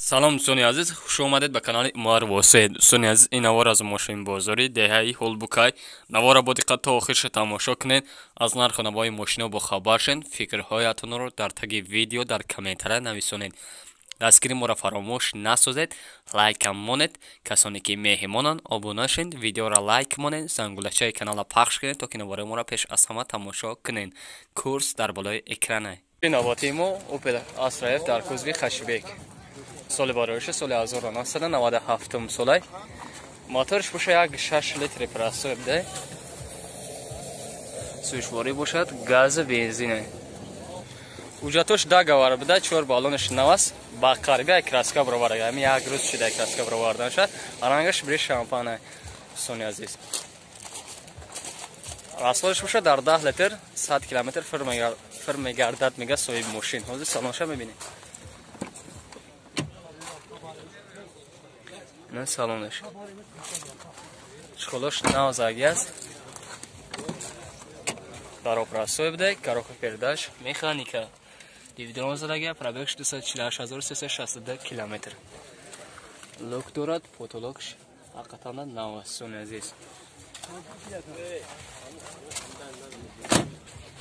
سلام دوستان عزیز، خوش آمدید به کانال مار واسه. دوستان عزیز، این نوار از ماشین بازاری دهه‌ای هولبوکای نوار با دقت تا آخرش تماشا کنید. از نرخ و نوای ماشین با خبر شین. فکرهایتون رو در تگ ویدیو در کامنت‌ها نویسونید. دستگیری ما را فراموش نسازید. لایک هم مونید. کسانی که مهمانن آبونه شین، ویدیو را لایک مونید، زنگولچه کانال پخش کنید تا که نوار ما را پیش از همه تماشا کنید. کورس در بالای اکرانه. نواتی ما اوپل آسرایف در کوزوی خشبک. سال باروش سال 1997 سالی موتورش باشه یک 6 لیتر پرسور بده. سویچباری باشد، گاز بنزینه. اوجاتوش 10 گوار بده، 4 بالونش 9 است. با قریبه یک کراسکا برآورده. یعنی یک روز شده کراسکا برآورده شد. رنگش بری شامپانه. سونی عزیز. راستش باشه در 10 لیتر 100 کیلومتر فرم گردد میگه صاحب ماشین. حاضر سالانش میبینید. نه سالانش شخلوش نازگی است. در اپراسیون بده. کاروکو پرداش مکانیکا. دیویدرون زدگی پرابکش 248362 کیلومتر. لوک دارد. پوتولوکش حقیقتا نوستون عزیز.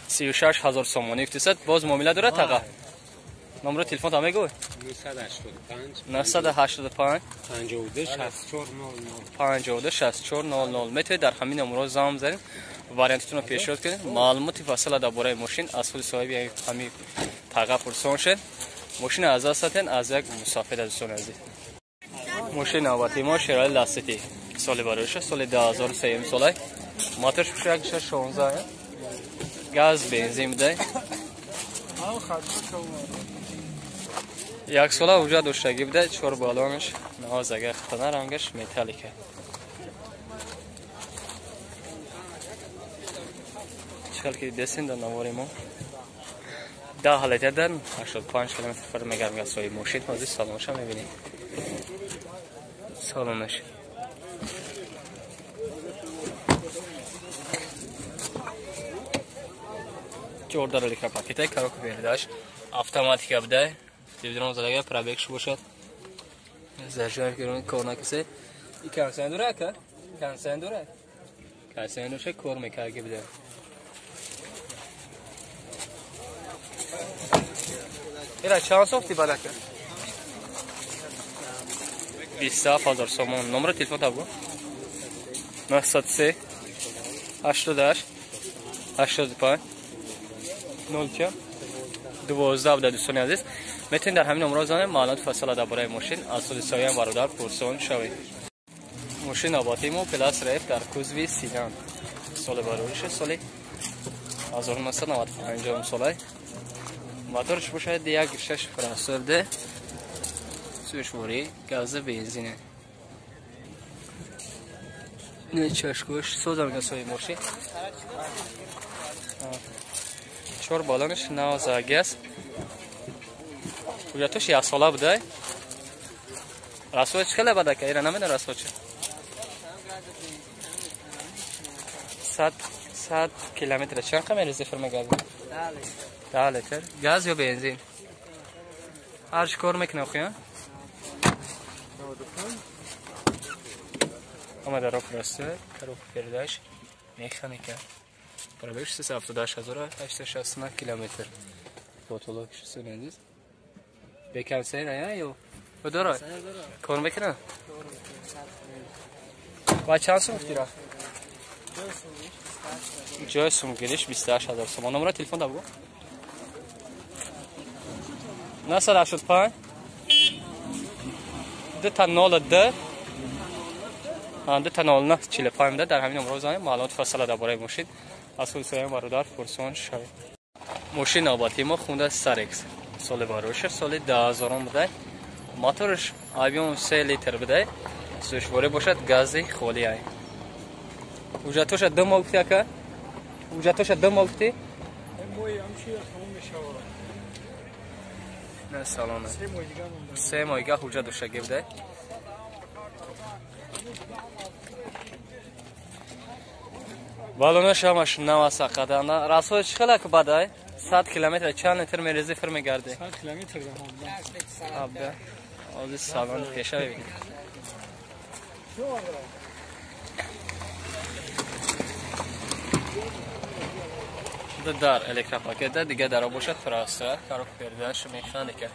36000 سومانی اقتصاد باز معامله دارد تقا. نمره تلفن تا میگو 985 52 6400 میتونید در همین نمره زنگ بزنید. واریانتتون رو پیشنهاد کنید. معلومات فاصله درباره ماشین از خود صاحب همین تقا پرسون شد. ماشین از دستتون از یک مسافر دوستان عزیز. ماشین نوبتی ما شیرال لاستیکی سال باروش سال 2003 سالی موتورش بشه 16 گاز بنزین میده. یک ساله وجود داشتگی بده. 4 بالونش نوازگه خطانه رنگش متالیکه. چکل که دستین در نواری ما 10 لیتر در 85 کیلومتر فر میگرم سوی ماشین. حاضر سالانش هم میبینید. سالانش چهار لیتر پاکیت کاروکو پیرداش اتوماتیک بده. دیویدرون زدگی پرابکش باشد. زرجار که کار نکسه. این کنسن دوره که کنسن دوره کنسن دوره کار میکنه که بده. اینا چند سوفتی بالا که 20000 سومون. نمره تلفن تا بگو 903 88 85 04 12 بوده. دوستان عزیز میتونید در همین نمره زنید. معلومات فاصله درباره ماشین از سود سایه برادر پرسون شوید. ماشین آباتی ما پلاس رایف در کوزوی سیدان سال باروش سالی 1995 سالی موتورش باشه یک 6 پرسور ده. سویچباری گاز بنزینه. نه چشکوش سوزم گسوی ماشین 4 بالونش نوازگی است. اوجاتوش یک ساله بوده. رسوش خیلی بده که ایره نمیده. رسوش 100 کیلومتر چند کمی زفر میگرده. 10 لیتر گاز یا بنزین هر کار میکنه. خویا اما در اپراسیون کاروکو پیرداش مکانیکا پرابکش 378869 کیلومتر. پوتولوکش سونندیز بکنسه نه یا بداره کار میکنه. با چند سوم گیره جای سومگیریش 28000 سوم. نمره تلفن دا بگو 985 2 تا 02 2 تا 09 45 میده. در همین نمره زنید. معلومات فاصله درباره ماشین از خود سایه برادر پرسون شوید. ماشین آباتی ما خونده سرکس سال باروش سال 2000 بوده. موتورش آبیون 3 لیتر بده. سویچباری باشد گازی خالی ای. اوجاتوش 2 ماگتی که اوجاتوش 2 ماگتی نه سالانه 3 ماهیگه اوجا دوشگی بده. بالونش همش نواسه قدانه. راسوش خیلی که بده. 100 کیلومتر چند لیتر میریزی فرم گرده. 100 کیلومتر از سالن پیشه ببینید. در الکتروپاکت دیگه در باشد فراسته کارو پرداش مکانیکه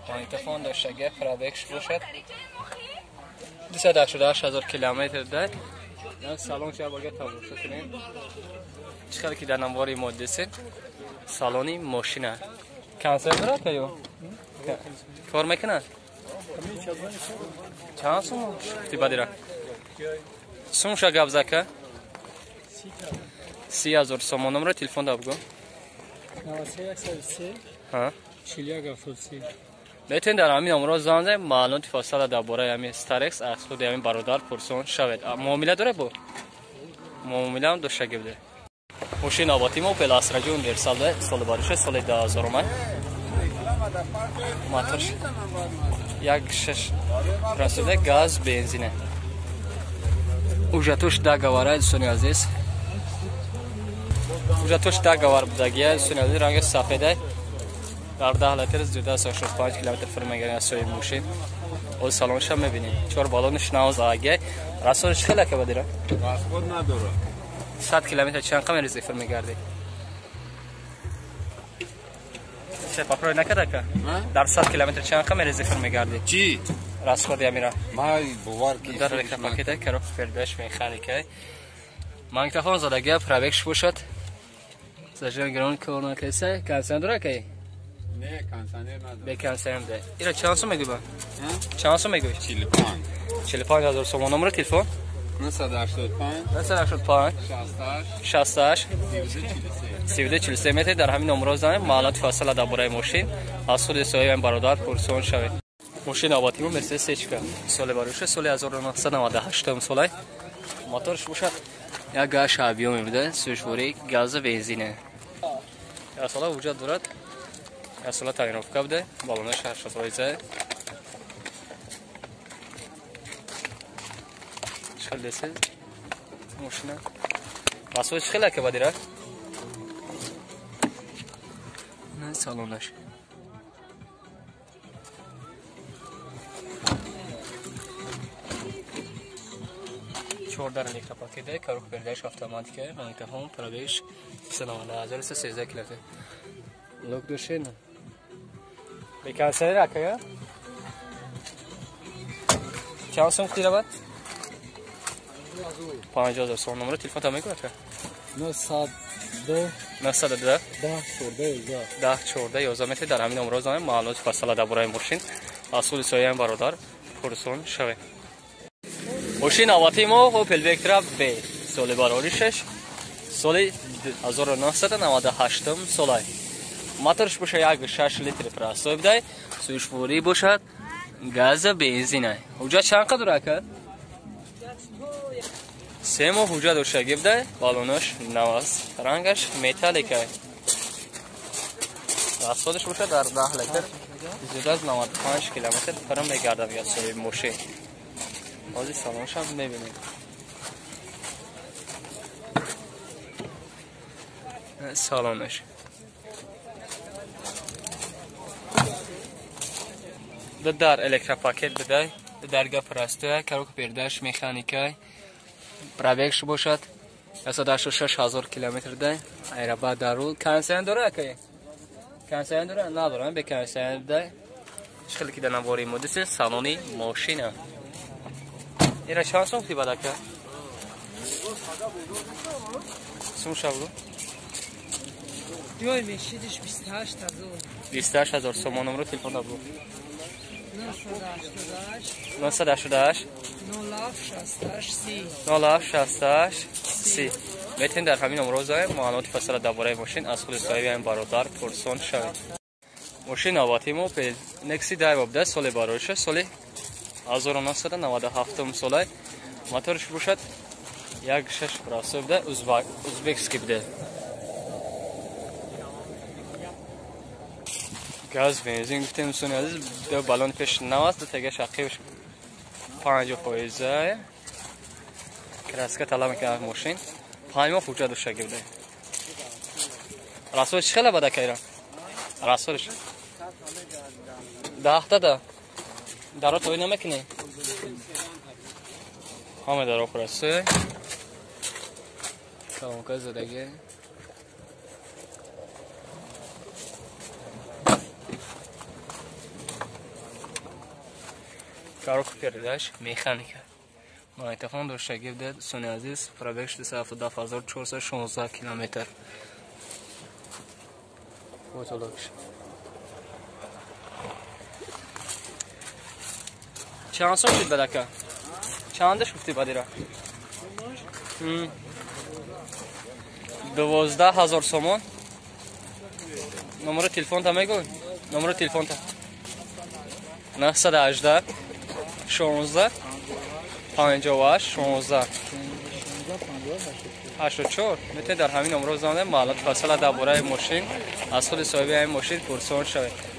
مایتفون داشته پرابکش باشد 288,000 کیلومتر ده یا سالن چه باید تماشا کنیم چقدر که در نمواری مدرسه سالونی ماشینه کانسر داره که یو کار میکنه چند سوم شفتی بدیره سوم شا گفت زکه 30,000 سوم نمره تلفن دار بگو 93 ها 41 میتونید در همین نمره زنگ زنید معلومات فاصله درباره همین استارکس از خود همین برادر پرسون شوید معامله داره با معامله هم داشته بوده ماشین آباتی ما پلاس رجون در سال بارشه سال 2000 موتورش 1.6 راسته گاز بنزینه اوجاتوش داگواره سونی عزیز اوجاتوش داگوار بودگیه سونی عزیز رنگ سفیده در 10 لیتر زوده 165 کیلومتر فرمگیری از سوی ماشین اول سالونش هم میبینید چهار بالونش نواز آگه راستش خیلی که بدیره پاسپورت نداره 100 کیلومتر چند کم ریزی فرمگردی چه پاپروی نکده که در 100 کیلومتر چند کم ریزی فرمگردی چی راست خودی میره ما بوار کی در رکن پاکیده که رو فردش میخانیکه مانگتافون زدگی پرابکش باشد زجران گران کورنا کیسه کانسن داره که نه کانسانر نداره به کانسن ده اینا چند سو میگی با چند سو میگی 45 45,000 سوم نمره تلفن 985 68 32 متر در همین نمره زنگ معلومات فاصله درباره ماشین از خود سایه برادر پرسون شوید ماشین آباتی و مرسدس سچکا سال باروشه سال 1998 سال موتورش باشد یا گاز آبیو میده سوشوری گاز بنزینه یا سال وجود دارد یا سال تاینوفکا بوده بالونش 80 چخل دسته ماشینه واسه خیلی که بدیره نه سالونش چهاردر الکتروپاکیده کارو پرداش اتوماتیکه مانیتفون پرابکش 39013 کیلومتر لوک دوشین بیکانسر راکه چند سوم کیلومتر 50,000 سوم نمره تلفن تا میگه 902 10 متر در همین نمره زنگ معلومات فاصله درباره ماشین اصول سایه برادر پرسون شوه ماشین آواتی ما اوپل وکترا ب سال باروریشش سال 1998 سال موتورش باشه 1.6 لیتر پراسو بده سوشبوری باشد گاز بنزینه اوجا چند قدر کرد سه ماه حجا داشته گفته بالونش نواز رنگش متالیکه راستش باشه در 10 لیتر زیاد از 95 کیلومتر فرم میگردم یا سوی ماشین بازی سالانش هم میبینید سالانش در الکتروپاکت بده درگاه پرسته کاروک پرداش مکانیکه پرابکش باشد 186,000 کیلومتر ده ایراباد دارو کانسن داره که کانسن داره نداره به کانسن ده شکلی که در نواری مدرسه سالونی ماشینه اینا چند سوم تی بادا که سوم شابو جای میشیدش 28,000 سوم نمره تلفن دارو 988 988 068 میتونید در همین نمره زنگ معلومات فاصله درباره ماشین از خود صاحب این برادر پرسون شوید ماشین آواتی ما به نکسی دایو بوده سال باروشه سال 1997 سال موتورش باشد 1.6 پراسو بوده ازبکسکی بوده گاز بنزین گفتیم سونی عزیز دو بالون پیش نواست دو تگه شقیبش 5% کراسکه طلا میکنه ماشین 5 ماه فوجا دوشه بوده راستش خیلی بده که راستش 10 تا Daro to'y nima hamma daro xurasi. Salonka zodagi. Коробка передач, механика. Магнитофон дошаги будет, Sony Aziz, пробег 67416 километр. Вот лучше. چند سال شد بدکه؟ چندش گفتی بدی را؟ 12,000 سومون. نمره تلفن تا میگو؟ نمره تلفن تا 918 16 58 16 84 میتونید در همین نمره زنده معلومات فاصله درباره ماشین از خود صاحب این ماشین پرسان شوید.